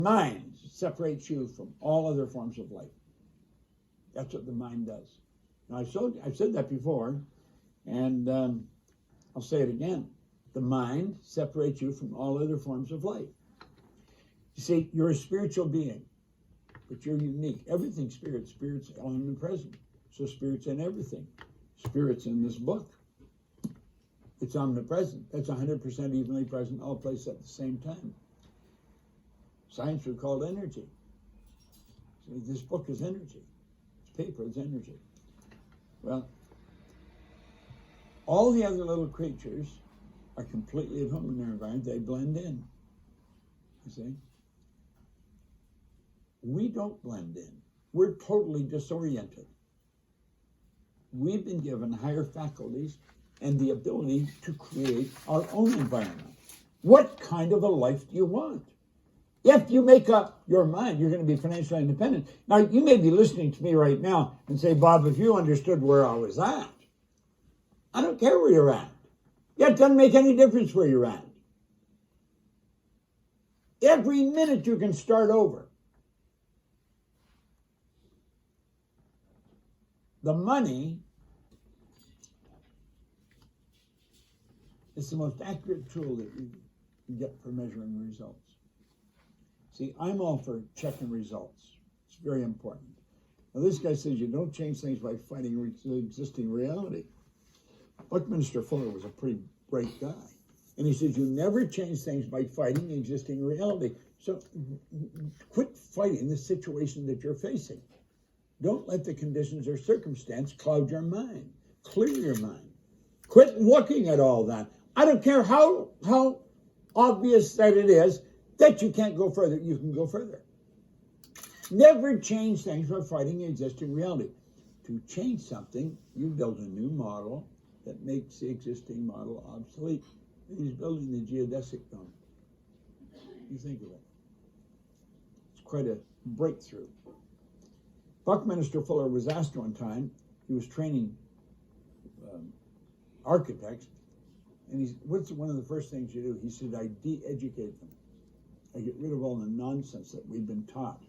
Mind separates you from all other forms of life. That's what the mind does. Now, I've said that before, and I'll say it again. The mind separates you from all other forms of life. You see, you're a spiritual being, but you're unique. Everything's spirit. Spirit's omnipresent. So spirit's in everything. Spirit's in this book. It's omnipresent. That's 100% evenly present, all places at the same time. Science would call it energy. See, this book is energy. It's paper, it's energy. Well, all the other little creatures are completely at home in their environment. They blend in. You see? We don't blend in. We're totally disoriented. We've been given higher faculties and the ability to create our own environment. What kind of a life do you want? If you make up your mind, you're going to be financially independent. Now, you may be listening to me right now and say, Bob, if you understood where I was at, I don't care where you're at. Yeah, it doesn't make any difference where you're at. Every minute you can start over. The money is the most accurate tool that you can get for measuring results. See, I'm all for checking results. It's very important. Now, this guy says you don't change things by fighting existing reality. Buckminster Fuller was a pretty bright guy. And he says you never change things by fighting existing reality. So quit fighting the situation that you're facing. Don't let the conditions or circumstance cloud your mind. Clear your mind. Quit looking at all that. I don't care how obvious that it is that you can't go further. You can go further. Never change things by fighting existing reality. To change something, you build a new model that makes the existing model obsolete. He's building the geodesic dome. You think of it. It's quite a breakthrough. Buckminster Fuller was asked one time, he was training architects, and he's, what's one of the first things you do? He said, I de-educate them. I get rid of all the nonsense that we've been taught,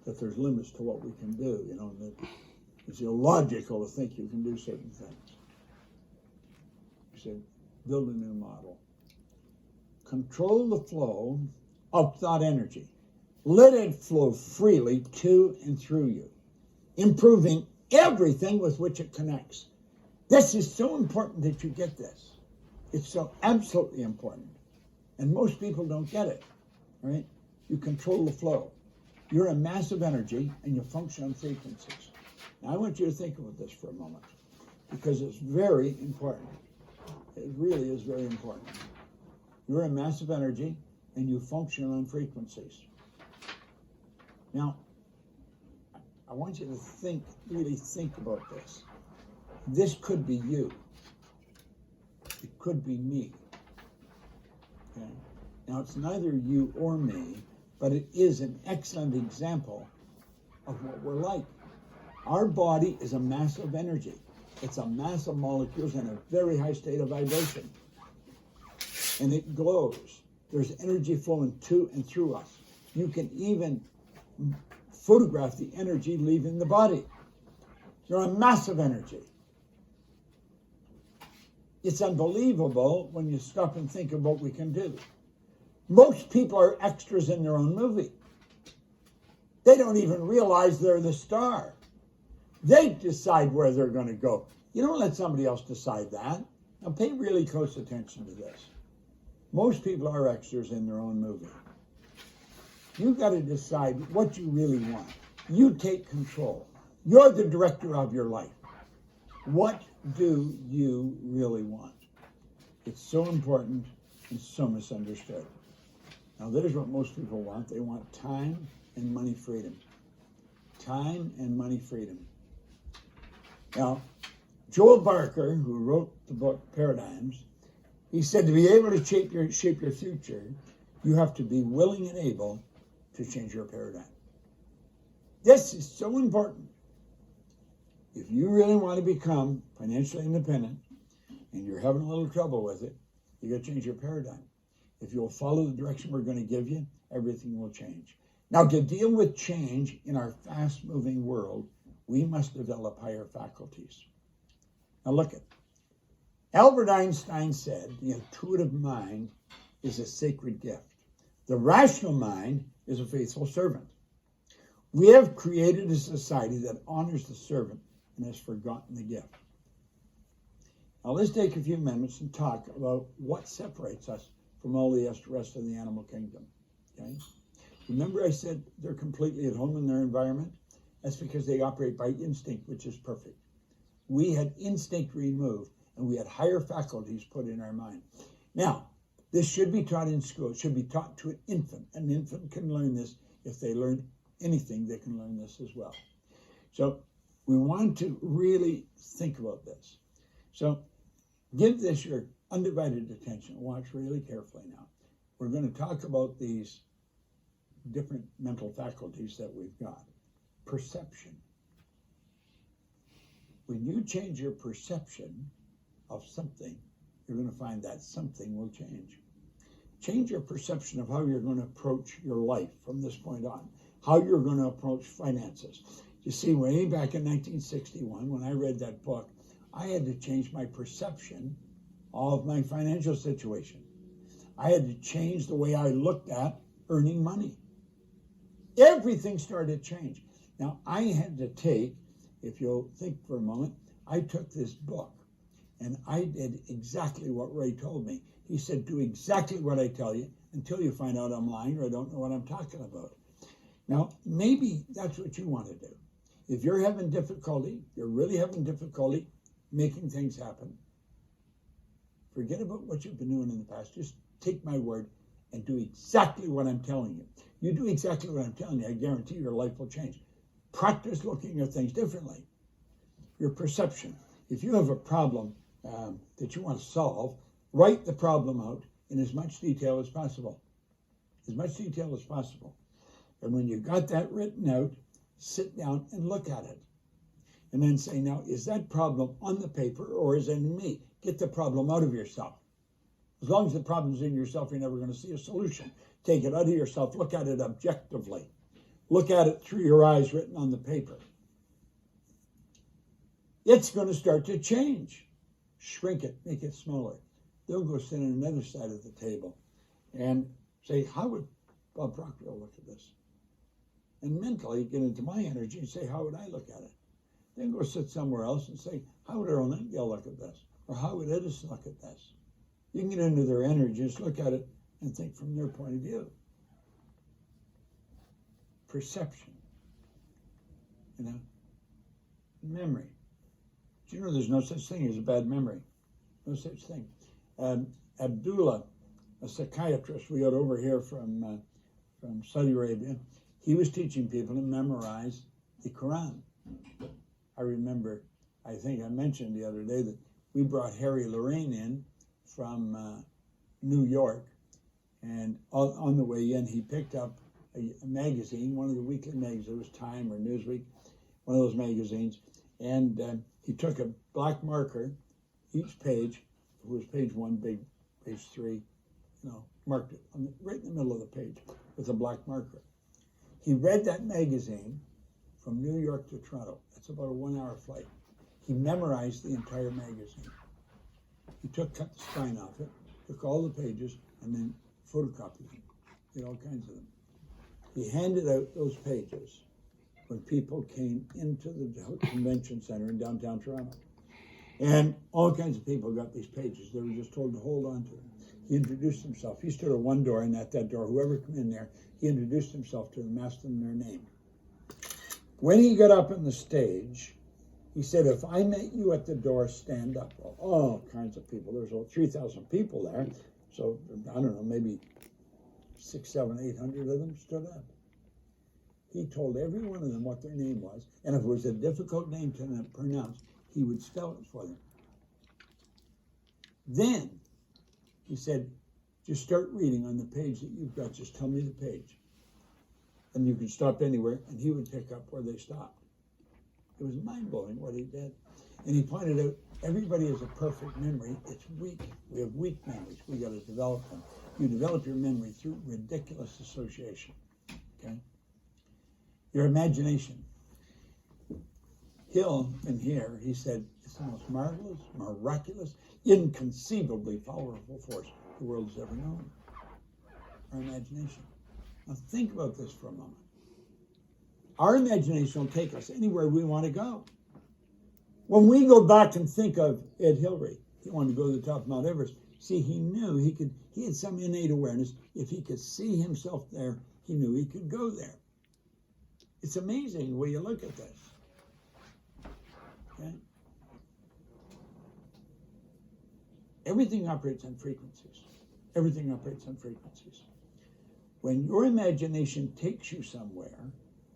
that there's limits to what we can do, you know, that it's illogical to think you can do certain things. He said, build a new model. Control the flow of thought energy. Let it flow freely to and through you, improving everything with which it connects. This is so important that you get this. It's so absolutely important. And most people don't get it, right? You control the flow. You're a mass of energy and you function on frequencies. Now, I want you to think about this for a moment because it's very important. It really is very important. You're a mass of energy and you function on frequencies. Now, I want you to think, really think about this. This could be you. It could be me. Okay? Now, it's neither you or me, but it is an excellent example of what we're like. Our body is a mass of energy. It's a mass of molecules in a very high state of vibration. And it glows. There's energy flowing to and through us. You can even photograph the energy leaving the body. You're a mass of energy. It's unbelievable when you stop and think of what we can do. Most people are extras in their own movie. They don't even realize they're the star. They decide where they're going to go. You don't let somebody else decide that. Now pay really close attention to this. Most people are extras in their own movie. You've got to decide what you really want. You take control. You're the director of your life. What do you really want? It's so important and so misunderstood. Now, there's what most people want. They want time and money freedom. Time and money freedom. Now, Joel Barker, who wrote the book Paradigms, he said to be able to shape your future, you have to be willing and able to change your paradigm. This is so important. If you really want to become financially independent and you're having a little trouble with it, you got to change your paradigm. If you'll follow the direction we're going to give you, everything will change. Now, to deal with change in our fast-moving world, we must develop higher faculties. Now look at Albert Einstein said, the intuitive mind is a sacred gift. The rational mind is a faithful servant. We have created a society that honors the servant and has forgotten the gift. Now let's take a few minutes and talk about what separates us from all the rest of the animal kingdom. Okay? Remember I said they're completely at home in their environment? That's because they operate by instinct, which is perfect. We had instinct removed, and we had higher faculties put in our mind. Now, this should be taught in school. It should be taught to an infant. An infant can learn this. If they learn anything, they can learn this as well. So we want to really think about this. So give this your undivided attention. Watch really carefully now. We're going to talk about these different mental faculties that we've got. Perception. When you change your perception of something, you're going to find that something will change. Change your perception of how you're going to approach your life from this point on, how you're going to approach finances. You see, way back in 1961, when I read that book, I had to change my perception of my financial situation. I had to change the way I looked at earning money. Everything started to change. Now, I had to take, if you'll think for a moment, I took this book and I did exactly what Ray told me. He said, do exactly what I tell you until you find out I'm lying or I don't know what I'm talking about. Now, maybe that's what you want to do. If you're having difficulty, you're really having difficulty making things happen, forget about what you've been doing in the past. Just take my word and do exactly what I'm telling you. You do exactly what I'm telling you, I guarantee your life will change. Practice looking at things differently. Your perception. If you have a problem that you want to solve, write the problem out in as much detail as possible. As much detail as possible. And when you got that written out, sit down and look at it. And then say, now, is that problem on the paper or is it in me? Get the problem out of yourself. As long as the problem's in yourself, you're never going to see a solution. Take it out of yourself. Look at it objectively. Look at it through your eyes written on the paper. It's going to start to change. Shrink it. Make it smaller. They'll go sit on another side of the table and say, how would Bob Proctor look at this? And mentally get into my energy and say, how would I look at it? Then go sit somewhere else and say, how would Earl Nightingale look at this? Or how would Edison look at this? You can get into their energy, just look at it and think from their point of view. Perception. Memory. Do you know there's no such thing as a bad memory? No such thing. Abdullah, a psychiatrist we got over here from Saudi Arabia, he was teaching people to memorize the Quran. I remember, I think I mentioned the other day that we brought Harry Lorraine in from New York, and on the way in, he picked up a magazine, one of the weekly magazines, it was Time or Newsweek, one of those magazines, and he took a black marker, each page, it was page 1, page 3, marked it right in the middle of the page with a black marker. He read that magazine from New York to Toronto. That's about a 1-hour flight. He memorized the entire magazine. He cut the spine off it, took all the pages, and then photocopied them. Did all kinds of them. He handed out those pages when people came into the convention center in downtown Toronto. And all kinds of people got these pages. They were just told to hold on to them. He introduced himself. He stood at one door, and at that door, whoever came in there, he introduced himself to them, asked them their name. When he got up on the stage, he said, if I met you at the door, stand up. Well, all kinds of people. There's over 3,000 people there. So, I don't know, maybe 600, 700, 800 of them stood up. He told every one of them what their name was. And if it was a difficult name to pronounce, he would spell it for them. Then, he said, just start reading on the page that you've got. Just tell me the page. And you can stop anywhere, and he would pick up where they stopped. It was mind-blowing what he did. And he pointed out, everybody has a perfect memory. It's weak. We have weak memories. We got to develop them. You develop your memory through ridiculous association. Okay? Your imagination. Hill, in here, he said, it's the most marvelous, miraculous, inconceivably powerful force the world has ever known. Our imagination. Now think about this for a moment. Our imagination will take us anywhere we want to go. When we go back and think of Ed Hillary, he wanted to go to the top of Mount Everest. See, he knew he had some innate awareness. If he could see himself there, he knew he could go there. It's amazing the way you look at this. Okay? Everything operates on frequencies. Everything operates on frequencies. When your imagination takes you somewhere,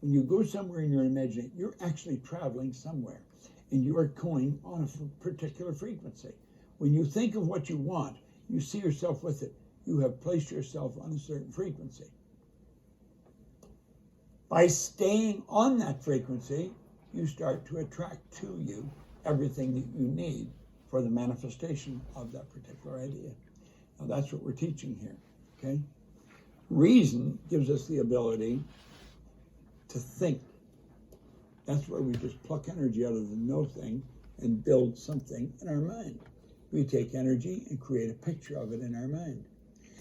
when you go somewhere in your imagination, you're actually traveling somewhere, and you are going on a particular frequency. When you think of what you want, you see yourself with it. You have placed yourself on a certain frequency. By staying on that frequency, you start to attract to you everything that you need for the manifestation of that particular idea. Now that's what we're teaching here, okay? Reason gives us the ability to think. That's where we just pluck energy out of the no thing and build something in our mind. We take energy and create a picture of it in our mind.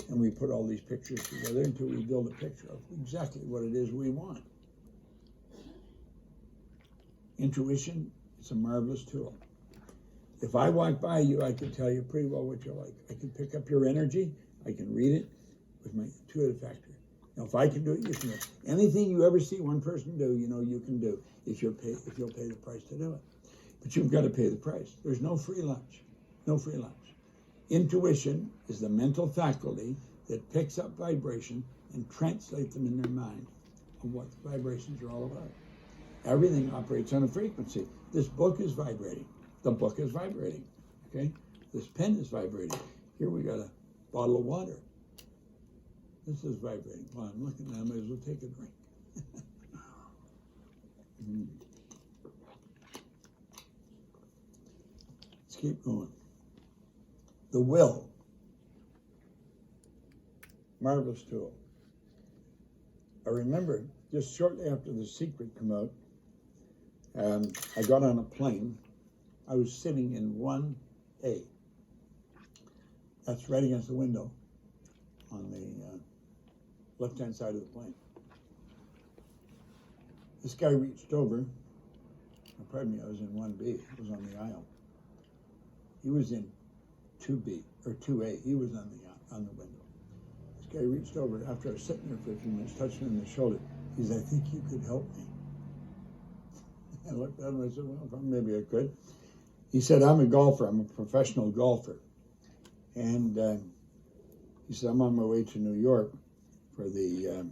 And we put all these pictures together until we build a picture of exactly what it is we want. Intuition is a marvelous tool. If I walk by you, I can tell you pretty well what you're like. I can pick up your energy. I can read it with my intuitive factor. Now, if I can do it, you can do it. Anything you ever see one person do, you know you can do if you'll pay the price to do it. But you've got to pay the price. There's no free lunch. No free lunch. Intuition is the mental faculty that picks up vibration and translates them in their mind of what the vibrations are all about. Everything operates on a frequency. This book is vibrating. The book is vibrating. Okay? This pen is vibrating. Here we got a bottle of water. This is vibrating. While I'm looking at it, I might as well take a drink. Let's keep going. The will. Marvelous tool. I remember just shortly after The Secret came out, I got on a plane. I was sitting in 1A. That's right against the window on the left-hand side of the plane. This guy reached over. Pardon me, I was in 1B. I was on the aisle. He was in 2B or 2A. He was on the window. This guy reached over after I was sitting there for a few minutes, touched him on the shoulder. He said, "I think you could help me." I looked at him and I said, "Well, maybe I could." He said, "I'm a golfer. I'm a professional golfer." And he said, "I'm on my way to New York for the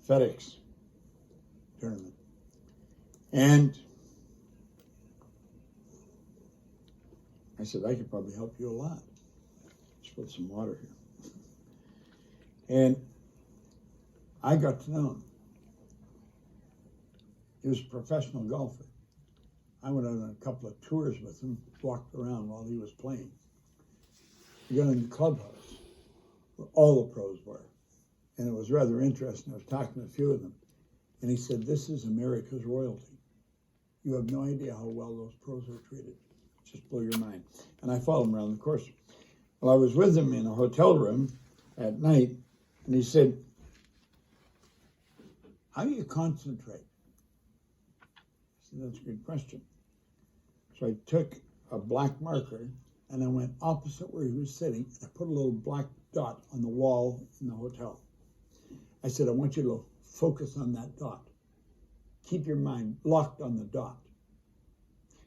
FedEx tournament." And I said, "I could probably help you a lot." Let's put some water here. And I got to know him. He was a professional golfer. I went on a couple of tours with him, walked around while he was playing. We got in the clubhouse where all the pros were. And it was rather interesting. I was talking to a few of them. And he said, "This is America's royalty. You have no idea how well those pros are treated. Just blow your mind." And I followed him around the course. Well, I was with him in a hotel room at night, and he said, "How do you concentrate?" I said, "That's a good question." So I took a black marker, and I went opposite where he was sitting, and I put a little black dot on the wall in the hotel. I said, "I want you to focus on that dot. Keep your mind locked on the dot."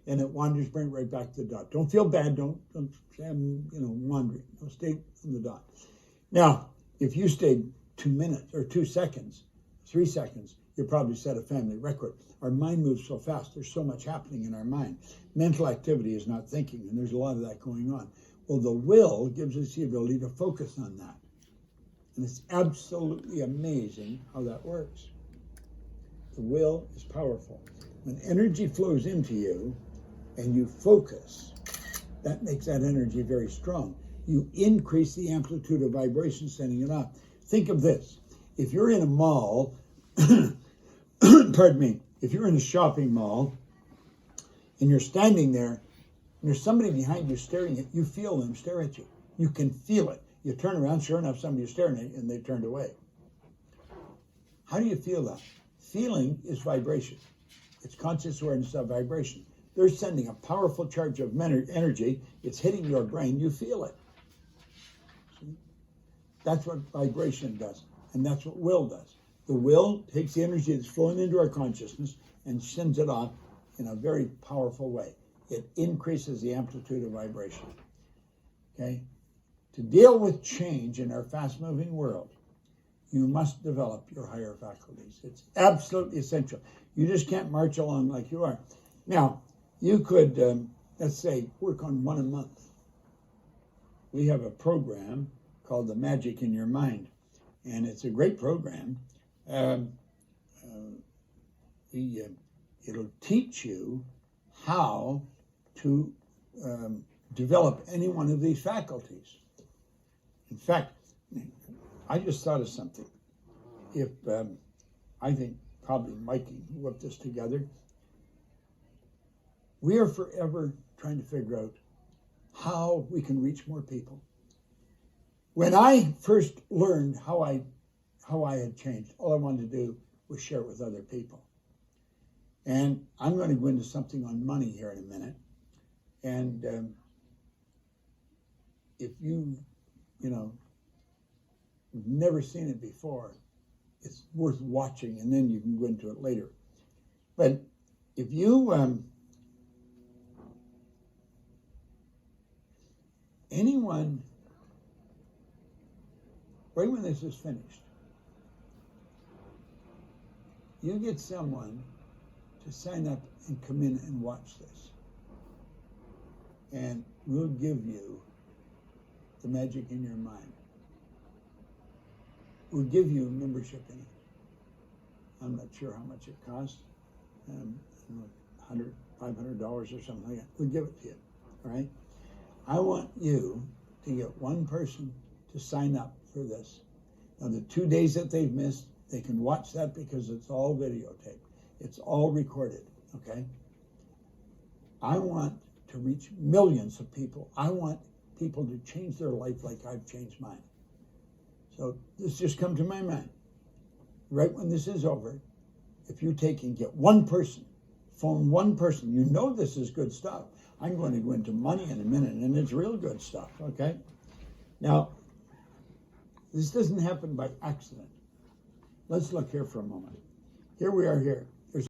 And it wanders, bring it right back to the dot. Don't feel bad. Don't say I'm, wandering. No, stay on the dot. Now, if you stayed 2 minutes or 2 seconds, 3 seconds, you probably set a family record. Our mind moves so fast. There's so much happening in our mind. Mental activity is not thinking, and there's a lot of that going on. Well, the will gives us the ability to focus on that. And it's absolutely amazing how that works. The will is powerful. When energy flows into you and you focus, that makes that energy very strong. You increase the amplitude of vibration sending it off. Think of this. if you're in a mall, pardon me, if you're in a shopping mall and you're standing there and there's somebody behind you staring at you, feel them stare at you. You can feel it. You turn around, sure enough, somebody's staring at you and they turned away. How do you feel that? Feeling is vibration. It's conscious awareness of vibration. They're sending a powerful charge of energy. It's hitting your brain. You feel it. See? That's what vibration does. And that's what will does. The will takes the energy that's flowing into our consciousness and sends it off in a very powerful way. It increases the amplitude of vibration. Okay? To deal with change in our fast-moving world, you must develop your higher faculties. It's absolutely essential. You just can't march along like you are. Now, you could, let's say, work on one a month. We have a program called The Magic in Your Mind, and it's a great program. It'll teach you how to develop any one of these faculties. In fact, I just thought of something. If I think probably Mike can whip this together. We are forever trying to figure out how we can reach more people. When I first learned how I had changed, all I wanted to do was share it with other people. And I'm going to go into something on money here in a minute. And if you've never seen it before, it's worth watching, and then you can go into it later. But if you, anyone, right when this is finished, you get someone to sign up and come in and watch this. And we'll give you the magic in your mind. We'll give you a membership in it. I'm not sure how much it costs. $100, $500 or something like that. We'll give it to you, all right? I want you to get one person to sign up for this. Now, the 2 days that they've missed, they can watch that because it's all videotaped. It's all recorded, okay? I want to reach millions of people. I want people to change their life like I've changed mine. So this just come to my mind. Right when this is over, if you take and get one person, phone one person, you know this is good stuff. I'm going to go into money in a minute, and it's real good stuff, okay? Now, this doesn't happen by accident. Let's look here for a moment. Here we are here.